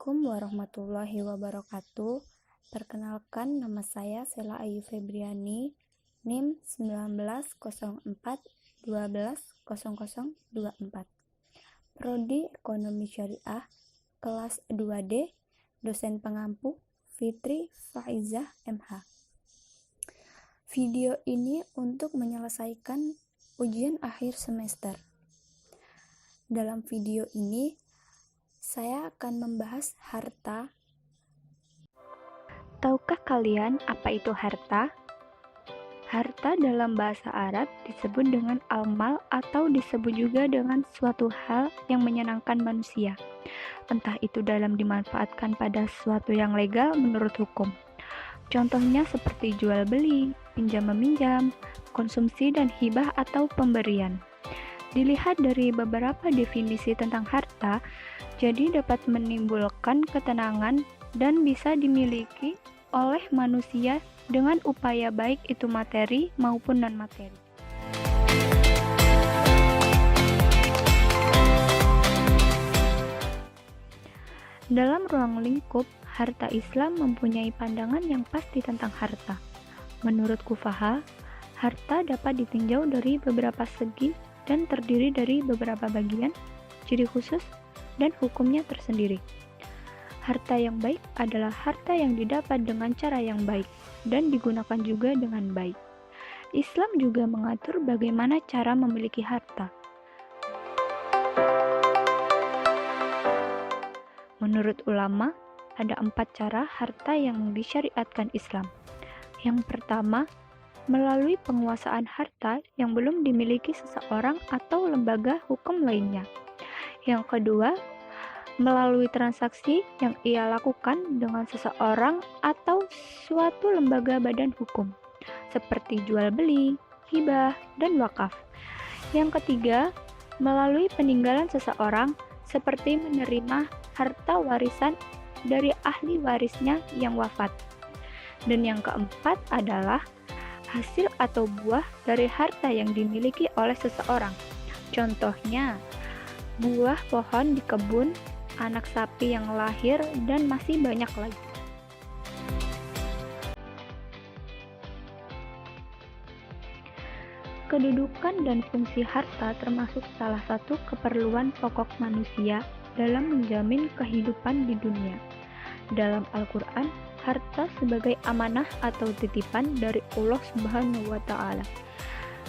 Assalamualaikum warahmatullahi wabarakatuh. Perkenalkan, nama saya Sela Ayu Febriani, NIM 19,4,12,0024. Prodi Ekonomi Syariah, kelas 2D, dosen pengampu Fitri Faizah MH. Video ini untuk menyelesaikan ujian akhir semester. Dalam video ini, saya akan membahas harta. Tahukah kalian apa itu harta? Harta dalam bahasa Arab disebut dengan al-mal atau disebut juga dengan suatu hal yang menyenangkan manusia. Entah itu dalam dimanfaatkan pada sesuatu yang legal menurut hukum. Contohnya seperti jual beli, pinjam meminjam, konsumsi dan hibah atau pemberian. Dilihat dari beberapa definisi tentang harta, jadi dapat menimbulkan ketenangan dan bisa dimiliki oleh manusia dengan upaya baik itu materi maupun non-materi. Dalam ruang lingkup, harta Islam mempunyai pandangan yang pasti tentang harta. Menurut Kufaha, harta dapat ditinjau dari beberapa segi dan terdiri dari beberapa bagian, ciri khusus, dan hukumnya tersendiri. Harta yang baik adalah harta yang didapat dengan cara yang baik dan digunakan juga dengan baik. Islam juga mengatur bagaimana cara memiliki harta. Menurut ulama, ada 4 cara harta yang disyariatkan Islam. Yang pertama, melalui penguasaan harta yang belum dimiliki seseorang atau lembaga hukum lainnya. Yang kedua, melalui transaksi yang ia lakukan dengan seseorang atau suatu lembaga badan hukum, seperti jual beli, hibah, dan wakaf. Yang ketiga, melalui peninggalan seseorang, seperti menerima harta warisan dari ahli warisnya yang wafat. Dan yang keempat adalah hasil atau buah dari harta yang dimiliki oleh seseorang. Contohnya, buah pohon di kebun, anak sapi yang lahir, dan masih banyak lagi. Kedudukan dan fungsi harta termasuk salah satu keperluan pokok manusia dalam menjamin kehidupan di dunia. Dalam Al-Quran, harta sebagai amanah atau titipan dari Allah Subhanahu wa Ta'ala.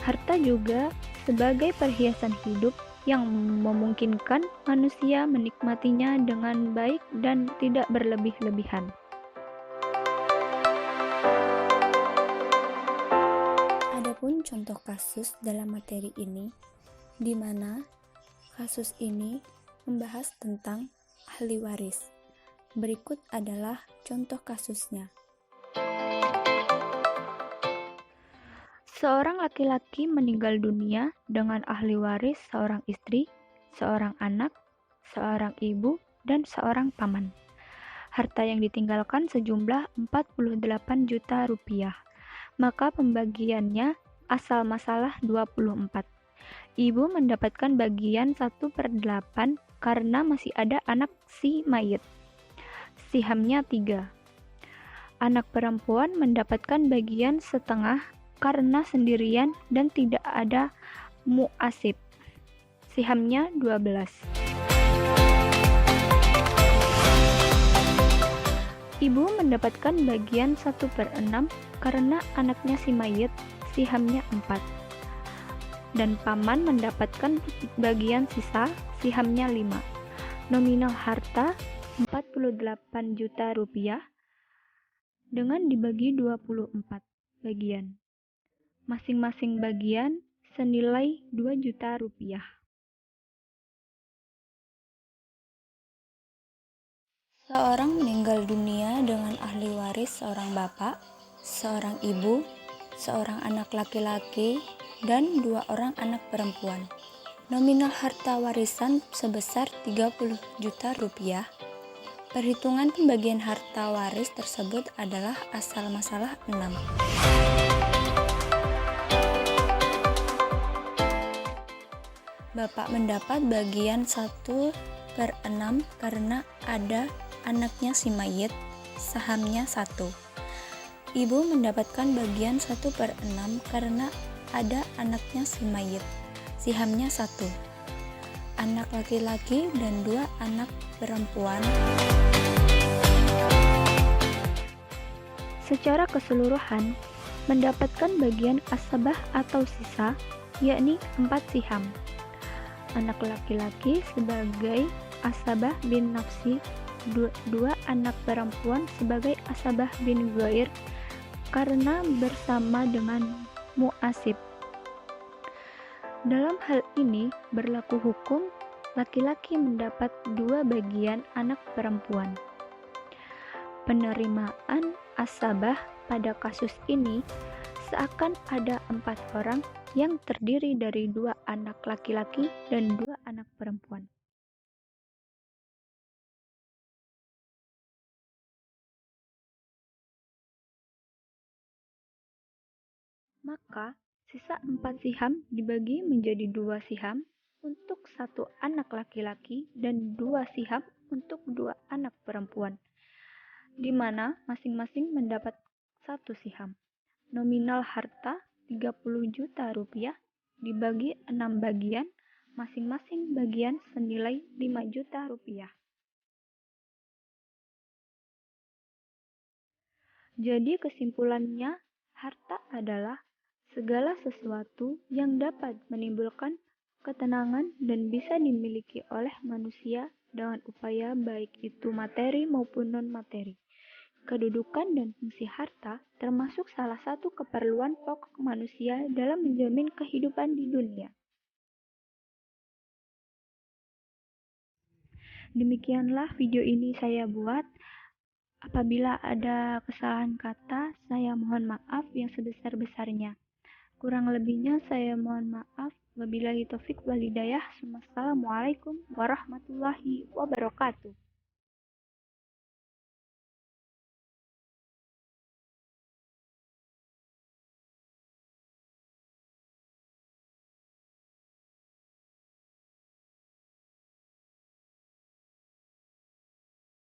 Harta juga sebagai perhiasan hidup yang memungkinkan manusia menikmatinya dengan baik dan tidak berlebih-lebihan. Adapun contoh kasus dalam materi ini, di mana kasus ini membahas tentang ahli waris. Berikut adalah contoh kasusnya. Seorang laki-laki meninggal dunia dengan ahli waris seorang istri, seorang anak, seorang ibu, dan seorang paman. Harta yang ditinggalkan sejumlah 48 juta rupiah. Maka pembagiannya asal masalah 24. Ibu mendapatkan bagian 1/8 karena masih ada anak si mayit. Sihamnya 3. Anak perempuan mendapatkan bagian setengah karena sendirian dan tidak ada mu'asib. Sihamnya 12. Ibu mendapatkan bagian 1/6 karena anaknya si mayit. Sihamnya 4. Dan paman mendapatkan bagian sisa. Sihamnya 5. Nominal harta 48 juta rupiah dengan dibagi 24 bagian. Masing-masing bagian senilai 2 juta rupiah. Seorang meninggal dunia dengan ahli waris seorang bapak, seorang ibu, seorang anak laki-laki, dan 2 orang anak perempuan. Nominal harta warisan sebesar 30 juta rupiah. Perhitungan pembagian harta waris tersebut adalah asal masalah 6. Bapak mendapat bagian 1/6 karena ada anaknya si mayit, sahamnya 1. Ibu mendapatkan bagian 1/6 karena ada anaknya si mayit, sihamnya 1. Anak laki-laki dan 2 anak perempuan. Secara keseluruhan, mendapatkan bagian asabah atau sisa, yakni 4 siham. Anak laki-laki sebagai asabah bin nafsi, 2 anak perempuan sebagai asabah bin ghair karena bersama dengan mu'asib. Dalam hal ini berlaku hukum laki-laki mendapat 2 bagian anak perempuan. Penerimaan asabah pada kasus ini seakan ada 4 orang yang terdiri dari 2 anak laki-laki dan 2 anak perempuan. Maka sisa 4 siham dibagi menjadi 2 siham untuk 1 anak laki-laki dan 2 siham untuk 2 anak perempuan, di mana masing-masing mendapat 1 siham. Nominal harta 30 juta rupiah dibagi 6 bagian, masing-masing bagian senilai 5 juta rupiah. Jadi kesimpulannya, harta adalah segala sesuatu yang dapat menimbulkan ketenangan dan bisa dimiliki oleh manusia dengan upaya baik itu materi maupun non-materi. Kedudukan dan fungsi harta termasuk salah satu keperluan pokok manusia dalam menjamin kehidupan di dunia. Demikianlah video ini saya buat. Apabila ada kesalahan kata, saya mohon maaf yang sebesar-besarnya. Kurang lebihnya saya mohon maaf. Wabillahi taufik wal hidayah. Wassalamualaikum warahmatullahi wabarakatuh.